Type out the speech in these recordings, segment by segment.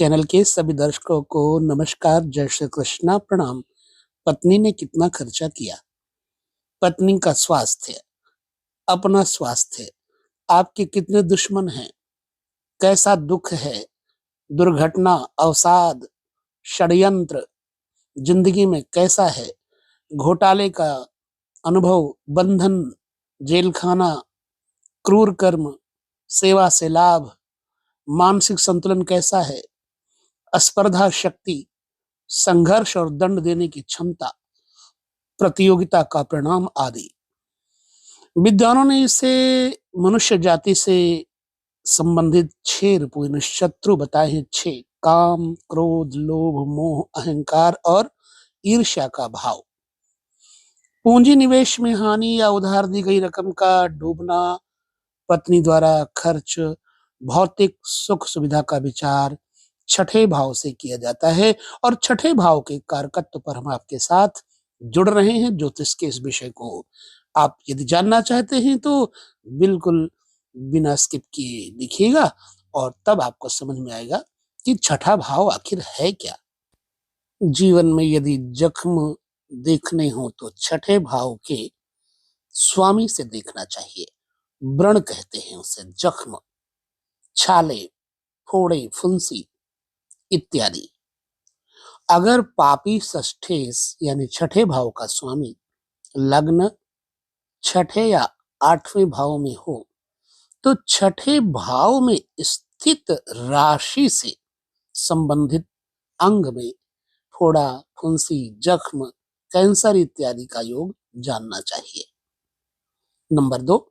Channel के सभी दर्शकों को नमस्कार, जय श्री कृष्णा, प्रणाम। पत्नी ने कितना खर्चा किया? पत्नी का स्वास्थ्य, अपना स्वास्थ्य, आपके कितने दुश्मन हैं, कैसा दुख है, दुर्घटना, अवसाद, षड्यंत्र जिंदगी में कैसा है, घोटाले का अनुभव, बंधन, जेल खाना, क्रूर कर्म, सेवा से लाभ, मानसिक संतुलन कैसा है, स्पर्धा शक्ति, संघर्ष और दंड देने की क्षमता, प्रतियोगिता का परिणाम आदि। विद्वानों ने इसे मनुष्य जाति से संबंधित 6 रूपों शत्रु बताए हैं। 6: काम, क्रोध, लोभ, मोह, अहंकार और ईर्ष्या का भाव। पूंजी निवेश में हानि या उधार दी गई रकम का डूबना, पत्नी द्वारा खर्च, भौतिक सुख सुविधा का विचार छठे भाव से किया जाता है। और छठे भाव के कारकत्व पर हम आपके साथ जुड़ रहे हैं। ज्योतिष के इस विषय को आप यदि जानना चाहते हैं तो बिल्कुल बिना स्किप किए देखिएगा और तब आपको समझ में आएगा कि छठा भाव आखिर है क्या। जीवन में यदि जख्म देखने हो तो छठे भाव के स्वामी से देखना चाहिए। व्रण कहते हैं उसे, जख्म, छाले, फोड़े, फुंसी इत्यादि। अगर पापी षष्ठेश यानी छठे भाव का स्वामी लग्न छठे या 8वें भाव में हो तो छठे भाव में स्थित राशि से संबंधित अंग में फोड़ा, फुंसी, जख्म, कैंसर इत्यादि का योग जानना चाहिए। नंबर 2,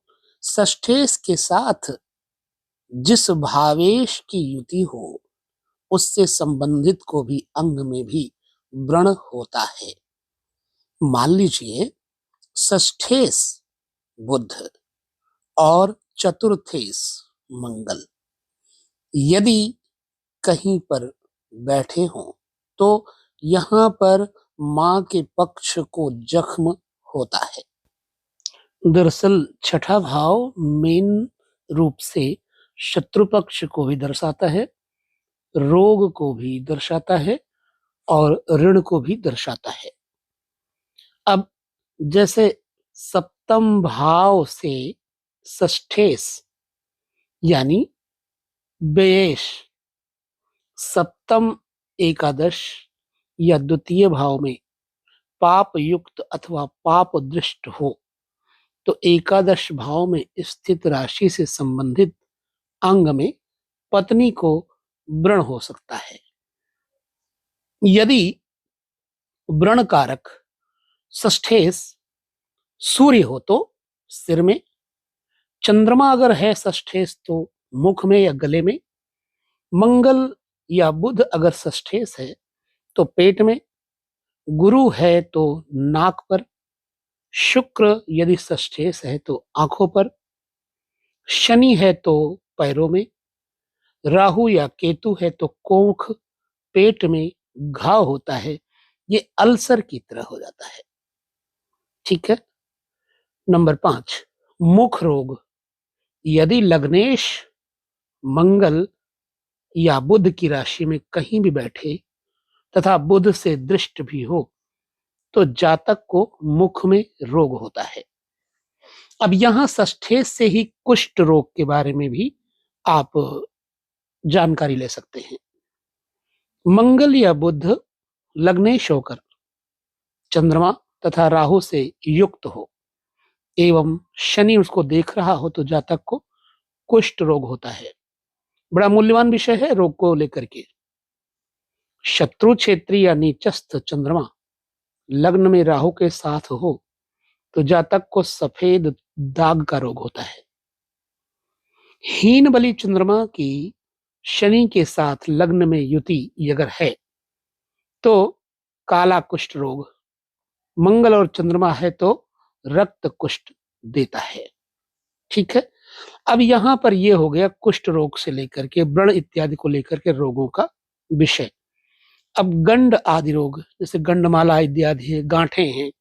षष्ठेश के साथ जिस भावेश की युति हो उससे संबंधित को भी अंग में भी व्रण होता है। मान लीजिए षष्ठेश बुध और चतुर्थेश मंगल यदि कहीं पर बैठे हों तो यहाँ पर मां के पक्ष को जख्म होता है। दरअसल छठा भाव मेन रूप से शत्रु पक्ष को भी दर्शाता है, रोग को भी दर्शाता है और ऋण को भी दर्शाता है। अब जैसे सप्तम भाव से षष्ठेश यानी व्ययेश सप्तम एकादश या द्वितीय भाव में पाप युक्त अथवा पाप दृष्ट हो तो एकादश भाव में स्थित राशि से संबंधित अंग में पत्नी को व्रण हो सकता है। यदि व्रण कारक षष्ठेश सूर्य हो तो सिर में, चंद्रमा अगर है षष्ठेश तो मुख में या गले में, मंगल या बुध अगर षष्ठेश है तो पेट में, गुरु है तो नाक पर, शुक्र यदि षष्ठेश है तो आंखों पर, शनि है तो पैरों में, राहु या केतु है तो कोख, पेट में घाव होता है, ये अल्सर की तरह हो जाता है। ठीक है। नंबर 5, मुख रोग। यदि लग्नेश मंगल या बुध की राशि में कहीं भी बैठे तथा बुध से दृष्ट भी हो तो जातक को मुख में रोग होता है। अब यहां षष्ठेश से ही कुष्ठ रोग के बारे में भी आप जानकारी ले सकते हैं। मंगल या बुध लग्नेश होकर चंद्रमा तथा राहु से युक्त हो एवं शनि उसको देख रहा हो तो जातक को कुष्ठ रोग होता है। बड़ा मूल्यवान विषय है रोग को लेकर के। शत्रु क्षेत्री या नीचस्थ चंद्रमा लग्न में राहु के साथ हो तो जातक को सफेद दाग का रोग होता है। हीन बली चंद्रमा की शनि के साथ लग्न में युति अगर है तो काला कुष्ठ रोग, मंगल और चंद्रमा है तो रक्त कुष्ठ देता है। ठीक है। अब यहां पर यह हो गया कुष्ठ रोग से लेकर के व्रण इत्यादि को लेकर के रोगों का विषय। अब गंड आदि रोग जैसे गंडमाला इत्यादि है, गांठें हैं,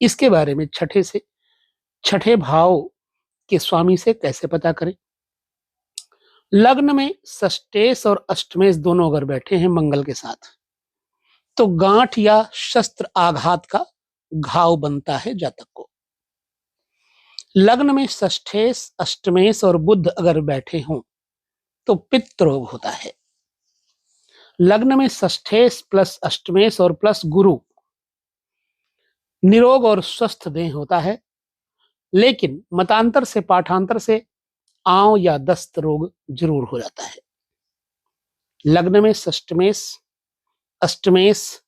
इसके बारे में छठे भाव के स्वामी से कैसे पता करें। लग्न में षष्ठेश और अष्टमेश दोनों अगर बैठे हैं मंगल के साथ, तो गांठ या शस्त्र आघात का घाव बनता है जातक को। लग्न में षष्ठेश, अष्टमेश और बुध अगर बैठे हों तो पित्त रोग होता है। लग्न में षष्ठेश प्लस अष्टमेश और प्लस गुरु निरोग और स्वस्थ देह होता है, लेकिन मतांतर से पाठांतर से आंव या दस्त रोग जरूर हो जाता है। लग्न में षष्टमेश, अष्टमेश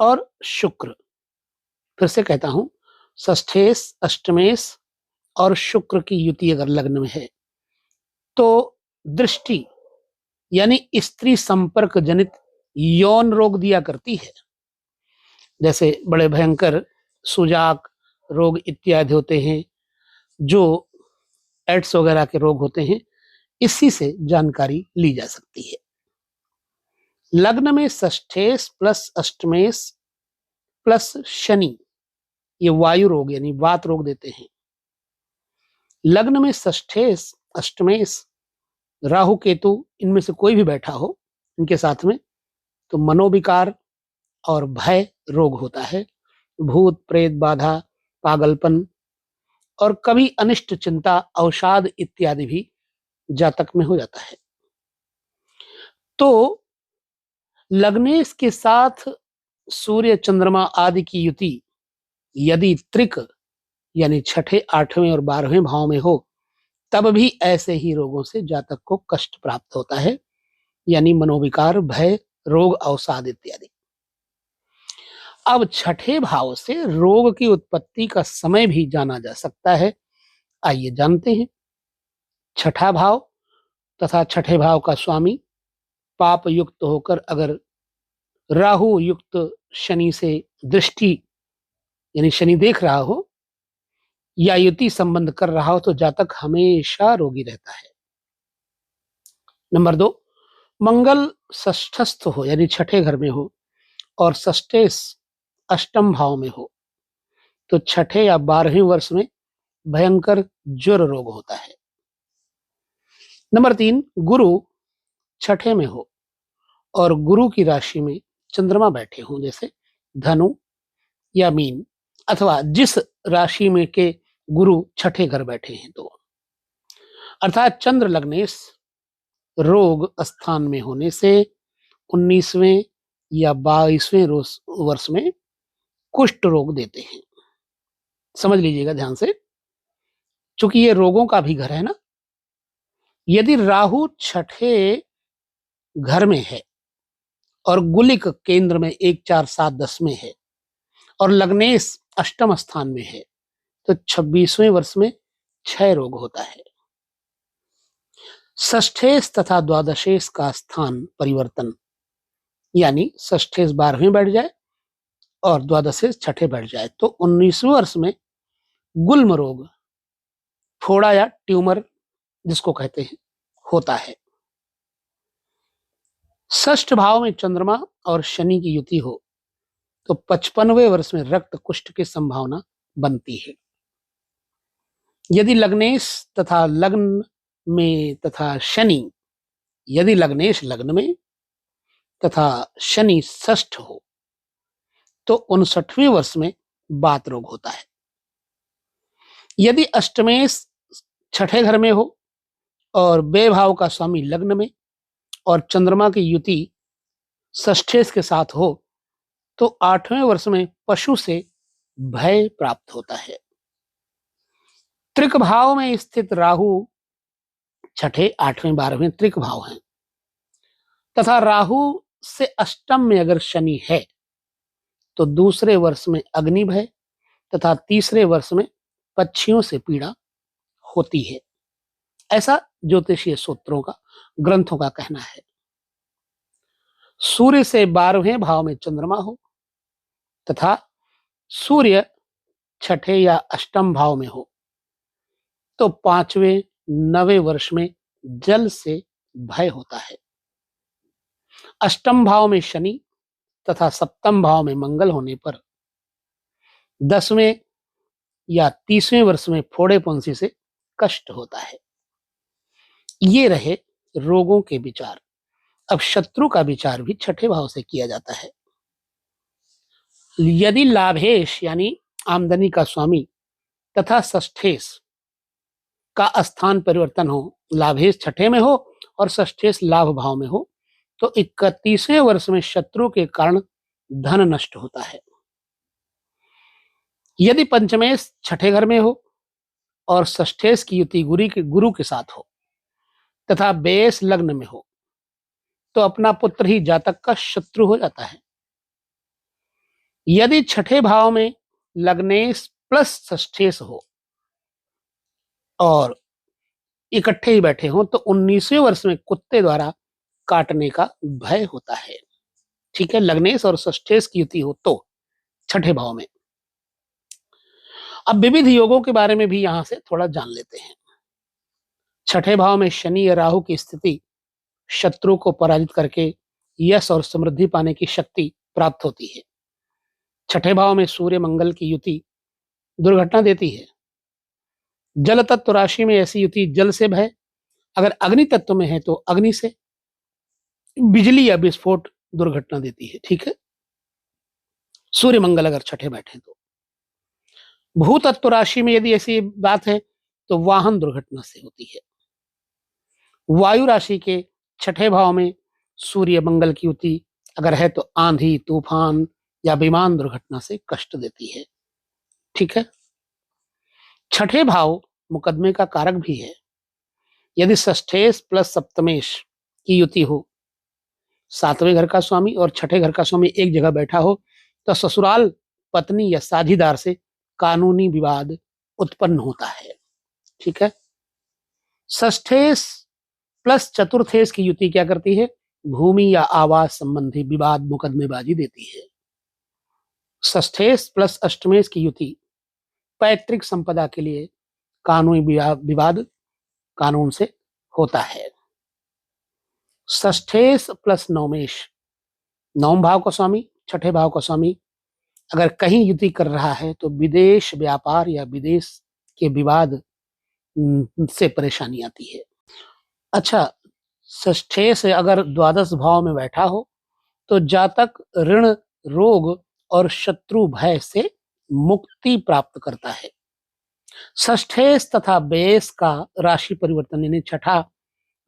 और शुक्र, फिर से कहता हूं, षष्ठेश, अष्टमेश और शुक्र की युति अगर लग्न में है तो दृष्टि यानी स्त्री संपर्क जनित यौन रोग दिया करती है, जैसे बड़े भयंकर सुजाक रोग इत्यादि होते हैं, जो एड्स वगैरह के रोग होते हैं, इसी से जानकारी ली जा सकती है। लग्न में षष्ठेश प्लस अष्टमेश प्लस शनि, ये वायु रोग यानी वात रोग देते हैं। लग्न में षष्ठेश, अष्टमेश, राहु केतु इनमें से कोई भी बैठा हो इनके साथ में, तो मनोविकार और भय रोग होता है। भूत प्रेत बाधा, पागलपन और कभी अनिष्ट चिंता, अवसाद इत्यादि भी जातक में हो जाता है। तो लग्नेश के साथ सूर्य चंद्रमा आदि की युति यदि त्रिक यानी छठे, आठवें और 12वें भाव में हो, तब भी ऐसे ही रोगों से जातक को कष्ट प्राप्त होता है, यानी मनोविकार, भय, रोग, अवसाद इत्यादि। अब छठे भाव से रोग की उत्पत्ति का समय भी जाना जा सकता है। आइए जानते हैं। छठा भाव तथा छठे भाव का स्वामी पाप युक्त होकर अगर राहु युक्त शनि से दृष्टि यानी शनि देख रहा हो या युति संबंध कर रहा हो, तो जातक हमेशा रोगी रहता है। नंबर 2, मंगल षष्ठस्थ हो यानी छठे घर में हो और षष्ठेश अष्टम भाव में हो, तो छठे या 12वें वर्ष में भयंकर ज्वर रोग होता है। नंबर 3, गुरु छठे में हो और गुरु की राशि में चंद्रमा बैठे हों, जैसे धनु या मीन, अथवा जिस राशि में के गुरु छठे घर बैठे हैं, तो अर्थात चंद्र लग्नेश रोग स्थान में होने से 19वें या 22वें वर्ष में कुष्ठ रोग देते हैं। समझ लीजिएगा ध्यान से, चूंकि ये रोगों का भी घर है ना। यदि राहु छठे घर में है और गुलिक केंद्र में 1, 4, 7, 10 में है और लग्नेश अष्टम स्थान में है, तो 26वें वर्ष में क्षय रोग होता है। षष्ठेश तथा द्वादशेश का स्थान परिवर्तन, यानी षष्ठेश 12वें बैठ जाए और द्वादशेश छठे बैठ जाए, तो 19वें वर्ष में गुल्म रोग, फोड़ा या ट्यूमर जिसको कहते हैं, होता है। षष्ठ भाव में चंद्रमा और शनि की युति हो तो 55वें वर्ष में रक्त कुष्ठ की संभावना बनती है। यदि लग्नेश तथा लग्न में तथा शनि, यदि लग्नेश लग्न में तथा शनि षष्ठ हो तो 59वें वर्ष में बात रोग होता है। यदि अष्टमेश छठे घर में हो और बे भाव का स्वामी लग्न में और चंद्रमा की युति षष्ठेश के साथ हो, तो 8वें वर्ष में पशु से भय प्राप्त होता है। त्रिक भाव में स्थित राहु छठे, 8वें, 12वें त्रिक भाव हैं तथा राहु से अष्टम में अगर शनि है, तो दूसरे वर्ष में अग्नि भय तथा तीसरे वर्ष में पक्षियों से पीड़ा होती है। ऐसा ज्योतिषीय सूत्रों का, ग्रंथों का कहना है। सूर्य से 12वें भाव में चंद्रमा हो तथा सूर्य छठे या अष्टम भाव में हो, तो 5वें, 9वें वर्ष में जल से भय होता है। अष्टम भाव में शनि तथा सप्तम भाव में मंगल होने पर 10वें या 30वें वर्ष में फोड़े पुंसी से कष्ट होता है। ये रहे रोगों के विचार। अब शत्रु का विचार भी छठे भाव से किया जाता है। यदि लाभेश यानी आमदनी का स्वामी तथा षष्ठेश का स्थान परिवर्तन हो, लाभेश छठे में हो और षष्ठेश लाभ भाव में हो, तो 31वें वर्ष में शत्रु के कारण धन नष्ट होता है। यदि पंचमेश छठे घर में हो और षष्ठेश की युति गुरु के साथ हो तथा बेस लग्न में हो, तो अपना पुत्र ही जातक का शत्रु हो जाता है। यदि छठे भाव में लग्नेश प्लस षष्ठेश हो और इकट्ठे ही बैठे हों, तो 19वें वर्ष में कुत्ते द्वारा काटने का भय होता है। ठीक है, लग्नेश और षष्ठेश की युति हो तो छठे भाव में। अब विविध योगों के बारे में भी यहां से थोड़ा जान लेते हैं। छठे भाव में शनि या राहु की स्थिति शत्रु को पराजित करके यश और समृद्धि पाने की शक्ति प्राप्त होती है। छठे भाव में सूर्य मंगल की युति दुर्घटना देती है। जल तत्व राशि में ऐसी युति जल से भय, अगर अग्नि तत्व में है तो अग्नि से, बिजली या विस्फोट दुर्घटना देती है। ठीक है, सूर्य मंगल अगर छठे बैठे तो। भू तत्व राशि में यदि ऐसी बात है तो वाहन दुर्घटना से होती है। वायु राशि के छठे भाव में सूर्य मंगल की युति अगर है तो आंधी, तूफान या विमान दुर्घटना से कष्ट देती है। ठीक है, छठे भाव मुकदमे का कारक भी है। यदि षष्ठेश प्लस सप्तमेश की युति हो, सातवें घर का स्वामी और छठे घर का स्वामी एक जगह बैठा हो, तो ससुराल पत्नी या साझीदार से कानूनी विवाद उत्पन्न होता है। ठीक है, षष्ठेश प्लस चतुर्थेश की युति क्या करती है? भूमि या आवास संबंधी विवाद मुकदमेबाजी देती है। षष्ठेश प्लस अष्टमेश की युति पैतृक संपदा के लिए कानूनी विवाद कानून से होता है। षष्ठेश प्लस नवमेश, नवम भाव का स्वामी छठे भाव का स्वामी अगर कहीं युति कर रहा है तो विदेश व्यापार या विदेश के विवाद से परेशानी आती है। अच्छा, षष्ठेश अगर द्वादश भाव में बैठा हो तो जातक ऋण, रोग और शत्रु भय से मुक्ति प्राप्त करता है। षष्ठेश तथा बेस का राशि परिवर्तन यानी छठा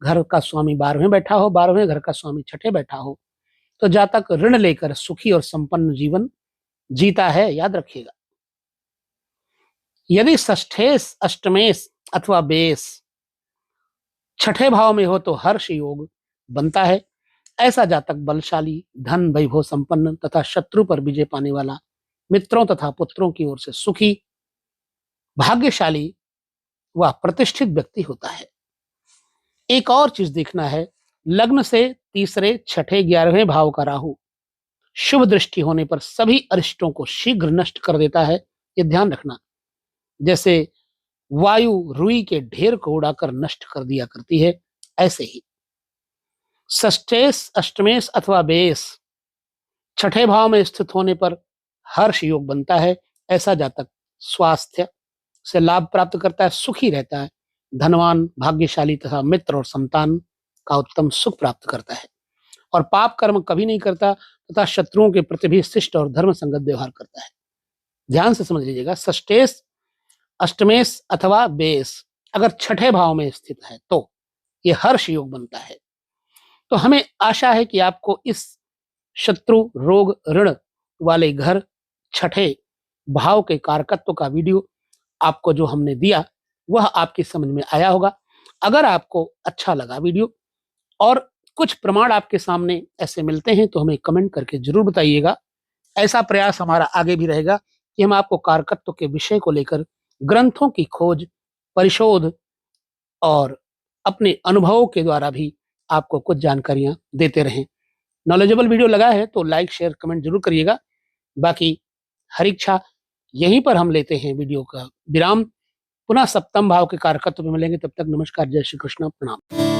घर का स्वामी 12वें बैठा हो, 12वें घर का स्वामी छठे बैठा हो, तो जातक ऋण लेकर सुखी और संपन्न जीवन जीता है, याद रखिएगा। यदि षष्ठेश, अष्टमेश अथवा बेस छठे भाव में हो तो हर्ष योग बनता है। ऐसा जातक बलशाली, धन वैभव संपन्न तथा शत्रु पर विजय पाने वाला, मित्रों तथा पुत्रों की ओर से सुखी, भाग्यशाली व प्रतिष्ठित व्यक्ति होता है। एक और चीज देखना है, लग्न से तीसरे, छठे, 11वें भाव का राहु शुभ दृष्टि होने पर सभी अरिष्टों को शीघ्र नष्ट कर देता है, ये ध्यान रखना। जैसे वायु रुई के ढेर को उड़ाकर नष्ट कर दिया करती है, ऐसे ही षष्ठेश, अष्टमेश अथवा बेस छठे भाव में स्थित होने पर हर्ष योग बनता है। ऐसा जातक स्वास्थ्य से लाभ प्राप्त करता है, सुखी रहता है, धनवान, भाग्यशाली तथा मित्र और संतान का उत्तम सुख प्राप्त करता है और पाप कर्म कभी नहीं करता तथा शत्रुओं के प्रति भी शिष्ट और धर्म संगत व्यवहार करता है। ध्यान से समझ लीजिएगा, षष्ठेश, अष्टमेश अथवा बेस अगर छठे भाव में स्थित है तो ये हर्ष योग बनता है। तो हमें आशा है कि आपको इस शत्रु, रोग, ऋण वाले घर छठे भाव के कारकत्व का वीडियो आपको जो हमने दिया वह आपकी समझ में आया होगा। अगर आपको अच्छा लगा वीडियो और कुछ प्रमाण आपके सामने ऐसे मिलते हैं तो हमें कमेंट करके जरूर बताइएगा। ऐसा प्रयास हमारा आगे भी रहेगा कि हम आपको कारकत्व के विषय को लेकर ग्रंथों की खोज, परिशोध और अपने अनुभवों के द्वारा भी आपको कुछ जानकारियां देते रहें। नॉलेजेबल वीडियो लगा है तो लाइक, शेयर, कमेंट जरूर करिएगा। बाकी हर इच्छा यहीं पर हम लेते हैं वीडियो का विराम। पुनः सप्तम भाव के कारकत्व में मिलेंगे, तब तक नमस्कार, जय श्री कृष्ण, प्रणाम।